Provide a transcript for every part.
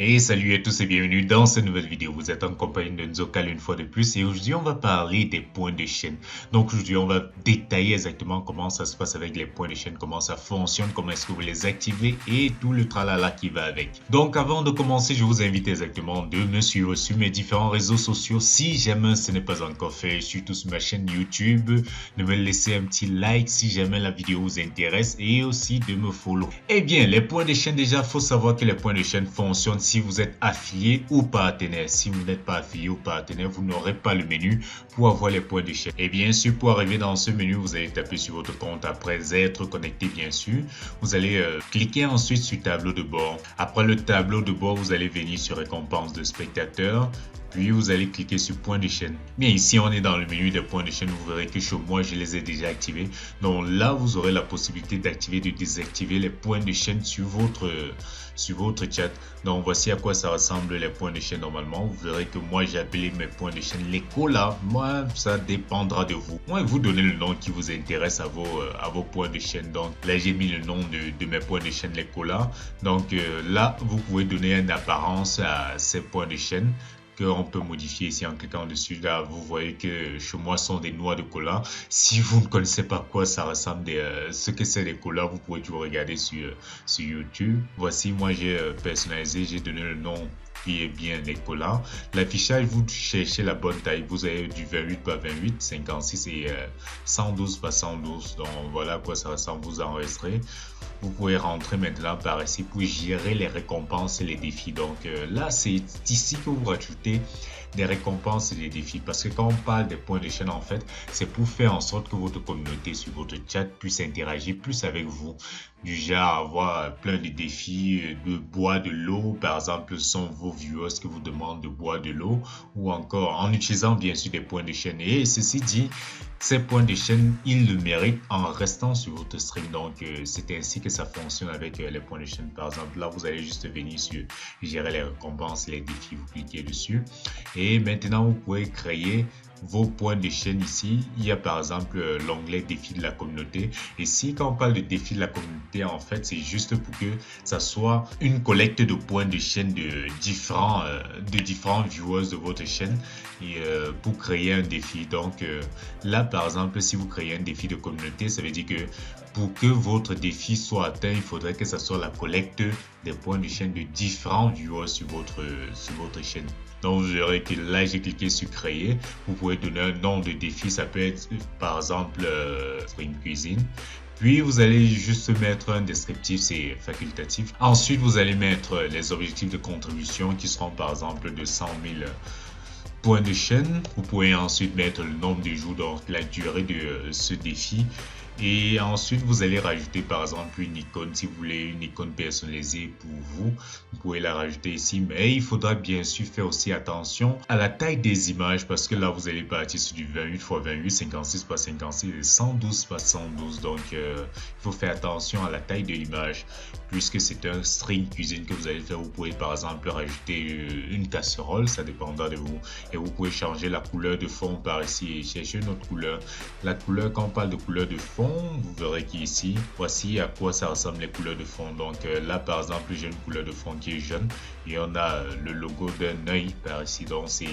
Et salut à tous et bienvenue dans cette nouvelle vidéo. Vous êtes en compagnie de Nzokal une fois de plus et aujourd'hui on va parler des points de chaîne. Donc aujourd'hui on va détailler exactement comment ça se passe avec les points de chaîne, comment ça fonctionne, comment est-ce que vous les activez et tout le tralala qui va avec. Donc avant de commencer, je vous invite exactement de me suivre sur mes différents réseaux sociaux si jamais ce n'est pas encore fait, surtout sur ma chaîne YouTube, de me laisser un petit like si jamais la vidéo vous intéresse et aussi de me follow. Eh bien les points de chaîne, déjà faut savoir que les points de chaîne fonctionnent si vous êtes affilié ou partenaire. Si vous n'êtes pas affilié ou partenaire, vous n'aurez pas le menu pour avoir les points de chaîne. Et bien sûr, pour arriver dans ce menu, vous allez taper sur votre compte après être connecté, bien sûr. Vous allez cliquer ensuite sur tableau de bord. Après le tableau de bord, vous allez venir sur récompense de spectateurs. Puis vous allez cliquer sur points de chaîne. Bien ici on est dans le menu des points de chaîne. Vous verrez que chez moi je les ai déjà activés. Donc là vous aurez la possibilité d'activer, de désactiver les points de chaîne sur votre chat. Donc voici à quoi ça ressemble les points de chaîne normalement. Vous verrez que moi j'ai appelé mes points de chaîne les colas. Moi ça dépendra de vous. Moi vous donnez le nom qui vous intéresse à vos points de chaîne. Donc là j'ai mis le nom de mes points de chaîne les colas. Donc là vous pouvez donner une apparence à ces points de chaîne qu'on peut modifier ici en cliquant dessus. Là, vous voyez que chez moi sont des noix de cola. Si vous ne connaissez pas quoi ça ressemble, ce que c'est des colas, vous pouvez toujours regarder sur YouTube. Voici, moi j'ai personnalisé, j'ai donné le nom qui est bien les colas. L'affichage, vous cherchez la bonne taille. Vous avez du 28 par 28, 56 et 112 par 112. Donc voilà à quoi ça ressemble. Vous enregistrez. Vous pouvez rentrer maintenant par ici pour gérer les récompenses et les défis. Donc là, c'est ici que vous rajoutez des récompenses et des défis. Parce que quand on parle des points de chaîne, en fait, c'est pour faire en sorte que votre communauté sur votre chat puisse interagir plus avec vous. Du genre avoir plein de défis, de boire de l'eau. Par exemple, ce sont vos viewers qui vous demandent de boire de l'eau. Ou encore en utilisant bien sûr des points de chaîne. Et ceci dit, ces points de chaîne, ils le méritent en restant sur votre stream. Donc, c'est ainsi que ça fonctionne avec les points de chaîne. Par exemple, là, vous allez juste venir sur gérer les récompenses, les défis, vous cliquez dessus. Et maintenant, vous pouvez créer vos points de chaîne ici. Il y a par exemple l'onglet défi de la communauté. Et si quand on parle de défi de la communauté, en fait, c'est juste pour que ça soit une collecte de points de chaîne de différents viewers de votre chaîne et pour créer un défi. Donc là, par exemple, si vous créez un défi de communauté, ça veut dire que pour que votre défi soit atteint, il faudrait que ça soit la collecte des points de chaîne de différents viewers sur votre chaîne. Donc vous verrez que là j'ai cliqué sur créer. Vous pouvez donner un nom de défi, ça peut être par exemple stream cuisine. Puis vous allez juste mettre un descriptif, c'est facultatif. Ensuite vous allez mettre les objectifs de contribution qui seront par exemple de 100 000 points de chaîne. Vous pouvez ensuite mettre le nombre de jours, donc la durée de ce défi. Et ensuite, vous allez rajouter par exemple une icône. Si vous voulez une icône personnalisée pour vous, vous pouvez la rajouter ici. Mais il faudra bien sûr faire aussi attention à la taille des images parce que là, vous allez partir sur du 28 x 28, 56 par 56 et 112 par 112. Donc, il faut faire attention à la taille de l'image. Puisque c'est un stream cuisine que vous allez faire, vous pouvez par exemple rajouter une casserole, ça dépendra de vous. Et vous pouvez changer la couleur de fond par ici et chercher une autre couleur. La couleur, quand on parle de couleur de fond, vous verrez qu'ici, voici à quoi ça ressemble les couleurs de fond. Donc là par exemple, j'ai une couleur de fond qui est jaune et on a le logo d'un œil par ici. Donc c'est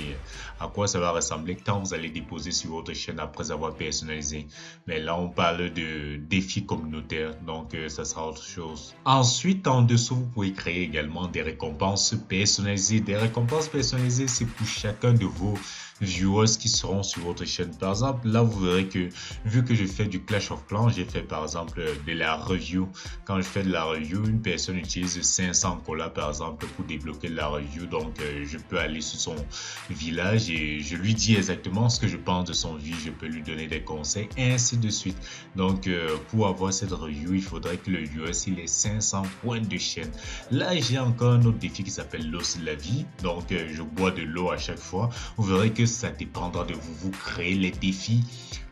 à quoi ça va ressembler quand vous allez déposer sur votre chaîne après avoir personnalisé. Mais là on parle de défi communautaire, donc ça sera autre chose. Ensuite, en dessous, vous pouvez créer également des récompenses personnalisées. Des récompenses personnalisées, c'est pour chacun de vos viewers qui seront sur votre chaîne. Par exemple, là, vous verrez que vu que je fais du Clash of Clans, j'ai fait par exemple de la review. Quand je fais de la review, une personne utilise 500 colas par exemple pour débloquer la review. Donc, je peux aller sur son village et je lui dis exactement ce que je pense de son vie. Je peux lui donner des conseils et ainsi de suite. Donc, pour avoir cette review, il faudrait que le viewer il ait 500 points de chaîne. Là, j'ai encore un autre défi qui s'appelle l'eau, c'est la vie. Donc, je bois de l'eau à chaque fois. Vous verrez que ça dépendra de vous. Vous créez les défis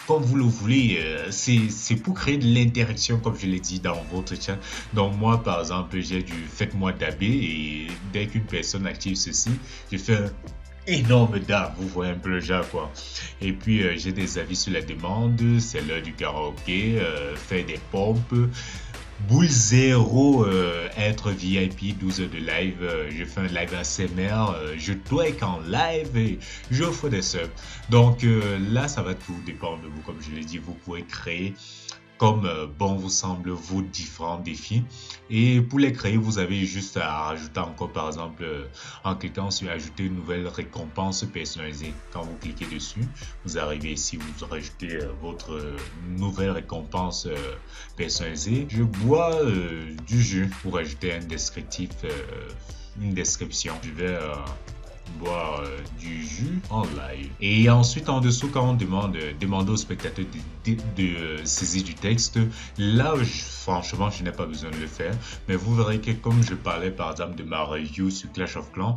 comme vous le voulez. C'est pour créer de l'interaction, comme je l'ai dit dans votre chat. Donc moi par exemple, j'ai du faites-moi dabber et dès qu'une personne active ceci, je fais un énorme dab, vous voyez un peu le genre quoi. Et puis j'ai des avis sur la demande, c'est l'heure du karaoké, faire des pompes, Boule 0, être VIP, 12 heures de live, je fais un live ASMR, je twerk en live et j'offre des subs. Donc là, ça va tout dépendre de vous. Comme je l'ai dit, vous pouvez créer comme bon vous semble vos différents défis. Et pour les créer, vous avez juste à rajouter encore, par exemple, en cliquant sur ajouter une nouvelle récompense personnalisée. Quand vous cliquez dessus, vous arrivez ici, vous rajoutez votre nouvelle récompense personnalisée. Je bois du jus pour ajouter un descriptif, une description. Je vais boire du jus en live. Et ensuite, en dessous, quand on demande au spectateur de saisir du texte, là, franchement, je n'ai pas besoin de le faire. Mais vous verrez que comme je parlais, par exemple, de ma review sur Clash of Clans,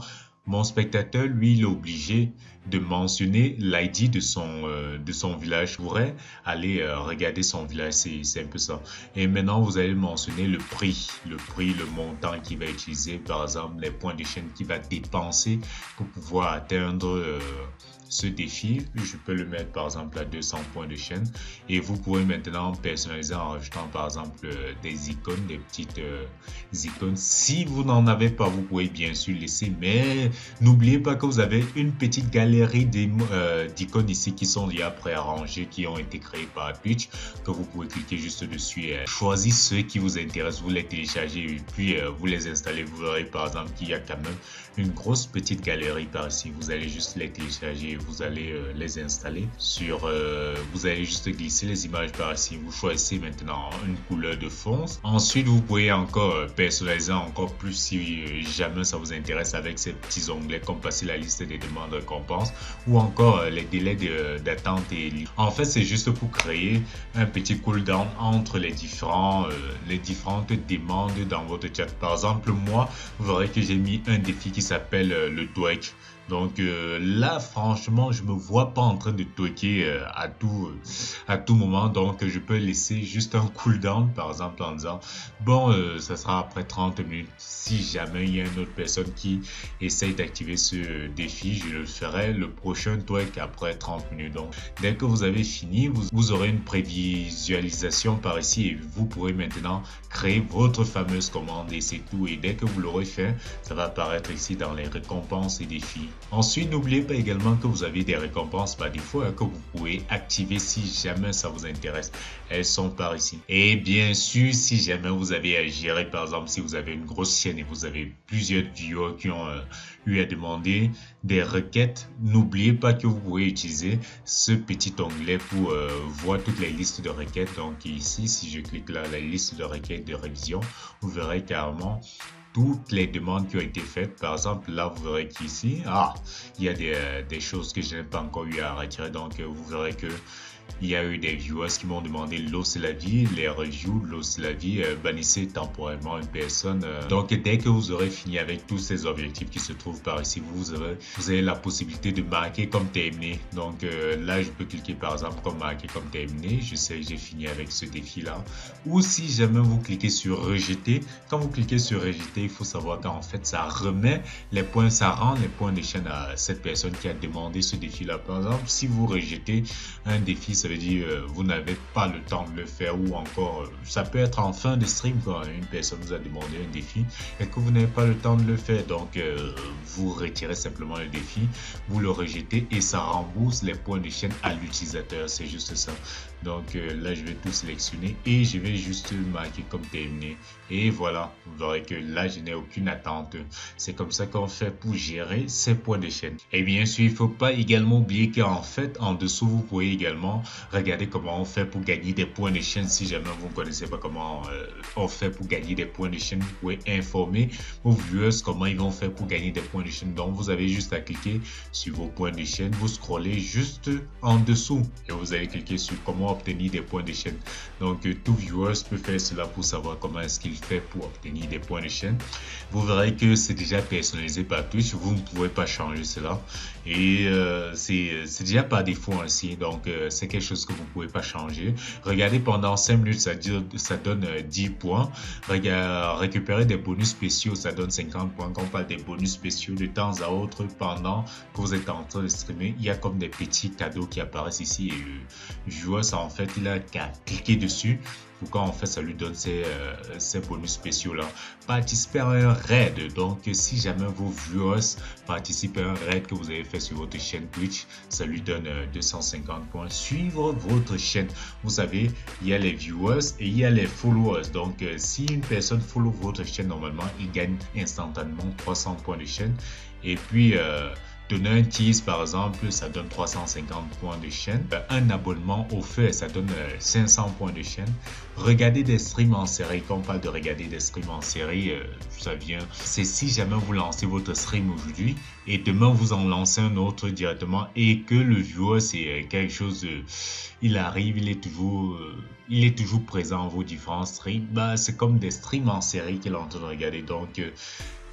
mon spectateur, lui, il est obligé de mentionner l'ID de son village. Je pourrais aller regarder son village, c'est un peu ça. Et maintenant, vous allez mentionner le prix, le montant qu'il va utiliser, par exemple, les points de chaîne qu'il va dépenser pour pouvoir atteindre ce défi. Je peux le mettre par exemple à 200 points de chaîne et vous pouvez maintenant personnaliser en rajoutant par exemple des icônes, des petites icônes. Si vous n'en avez pas, vous pouvez bien sûr laisser, mais n'oubliez pas que vous avez une petite galerie d'icônes ici qui sont déjà préarrangées, qui ont été créées par Twitch, que vous pouvez cliquer juste dessus et choisir ceux qui vous intéressent, vous les téléchargez et puis vous les installez. Vous verrez par exemple qu'il y a quand même une grosse petite galerie par ici. Vous allez juste les télécharger et vous allez les installer sur vous allez juste glisser les images par ici. Vous choisissez maintenant une couleur de fond. Ensuite, vous pouvez encore personnaliser encore plus si jamais ça vous intéresse avec ces petits onglets comme passer la liste des demandes de récompenses ou encore les délais d'attente et en fait, c'est juste pour créer un petit cooldown entre les différentes demandes dans votre chat. Par exemple, moi, vous verrez que j'ai mis un défi qui s'appelle le twerk. Donc là, franchement, je me vois pas en train de twerker à tout moment. Donc, je peux laisser juste un cooldown, par exemple, en disant, bon, ça sera après 30 minutes. Si jamais il y a une autre personne qui essaye d'activer ce défi, je le ferai le prochain twerk après 30 minutes. Donc, dès que vous avez fini, vous aurez une prévisualisation par ici et vous pourrez maintenant créer votre fameuse commande et c'est tout. Et dès que vous l'aurez fait, ça va apparaître ici dans les récompenses et défis. Ensuite, n'oubliez pas également que vous avez des récompenses par défaut que vous pouvez activer si jamais ça vous intéresse. Elles sont par ici. Et bien sûr, si jamais vous avez à gérer, par exemple, si vous avez une grosse chaîne et vous avez plusieurs viewers qui ont eu à demander des requêtes, n'oubliez pas que vous pouvez utiliser ce petit onglet pour voir toutes les listes de requêtes. Donc ici, si je clique là, la liste de requêtes de révision, vous verrez carrément toutes les demandes qui ont été faites. Par exemple, là, vous verrez qu'ici, il y a des choses que je n'ai pas encore eu à retirer. Donc, vous verrez que il y a eu des viewers qui m'ont demandé l'eau c'est la vie, les reviews, l'eau c'est la vie, bannissez temporairement une personne. Donc dès que vous aurez fini avec tous ces objectifs qui se trouvent par ici, vous avez la possibilité de marquer comme terminé. Donc là je peux cliquer par exemple comme marquer comme terminé. Je sais que j'ai fini avec ce défi là. Ou si jamais vous cliquez sur rejeter, quand vous cliquez sur rejeter, il faut savoir qu'en fait ça remet les points, ça rend les points de chaîne à cette personne qui a demandé ce défi là. Par exemple, si vous rejetez un défi, ça veut dire vous n'avez pas le temps de le faire ou encore ça peut être en fin de stream quand une personne vous a demandé un défi et que vous n'avez pas le temps de le faire. Donc vous retirez simplement le défi, vous le rejetez et ça rembourse les points de chaîne à l'utilisateur. C'est juste ça. Donc là je vais tout sélectionner et je vais juste marquer comme terminé et voilà, vous verrez que là je n'ai aucune attente. C'est comme ça qu'on fait pour gérer ces points de chaîne. Et bien sûr, il ne faut pas également oublier qu'en fait en dessous vous pouvez également regarder comment on fait pour gagner des points de chaîne. Si jamais vous ne connaissez pas comment on fait pour gagner des points de chaîne, vous pouvez informer vos viewers comment ils vont faire pour gagner des points de chaîne. Donc vous avez juste à cliquer sur vos points de chaîne, vous scrollez juste en dessous et vous allez cliquer sur comment obtenir des points de chaîne. Donc tout viewers peut faire cela pour savoir comment est-ce qu'il fait pour obtenir des points de chaîne. Vous verrez que c'est déjà personnalisé par Twitch, vous ne pouvez pas changer cela et c'est déjà par défaut ainsi. Donc c'est quelque chose que vous ne pouvez pas changer. Regardez pendant 5 minutes, ça donne 10 points. Récupérer des bonus spéciaux, ça donne 50 points. Quand on parle des bonus spéciaux, de temps à autre, pendant que vous êtes en train de streamer, il y a comme des petits cadeaux qui apparaissent ici et le joueur en fait, il a qu'à cliquer dessus. Pourquoi en fait ça lui donne ces bonus spéciaux là. Participer à un raid. Donc si jamais vos viewers participent à un raid que vous avez fait sur votre chaîne Twitch, ça lui donne 250 points. Suivre votre chaîne. Vous savez, il y a les viewers et il y a les followers. Donc si une personne follow votre chaîne, normalement il gagne instantanément 300 points de chaîne. Et puis donner un tease par exemple, ça donne 350 points de chaîne. Un abonnement offert, ça donne 500 points de chaîne. Regarder des streams en série, quand on parle de regarder des streams en série, ça vient, c'est si jamais vous lancez votre stream aujourd'hui et demain vous en lancez un autre directement et que le viewer c'est quelque chose de, il arrive, il est toujours présent dans vos différents streams, bah c'est comme des streams en série qu'il est en train de regarder, donc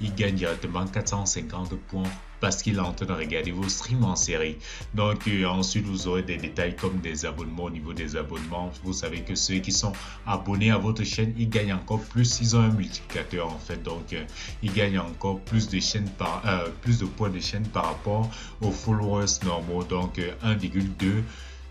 il gagne directement 450 points parce qu'il est en train de regarder vos streams en série. Donc ensuite vous aurez des détails comme des abonnements. Au niveau des abonnements, vous savez que ceux qui sont abonnés à votre chaîne, ils gagnent encore plus, ils ont un multiplicateur en fait, donc ils gagnent encore plus de chaînes plus de points de chaîne par rapport aux followers normaux, donc 1,2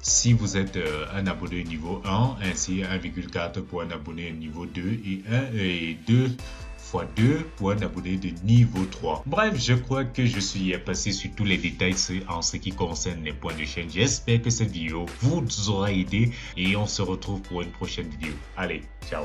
si vous êtes un abonné niveau 1, ainsi 1,4 pour un abonné niveau 2 et 1 et 2 fois 2 pour un abonné de niveau 3. Bref, je crois que je suis passé sur tous les détails en ce qui concerne les points de chaîne. J'espère que cette vidéo vous aura aidé et on se retrouve pour une prochaine vidéo. Allez, ciao!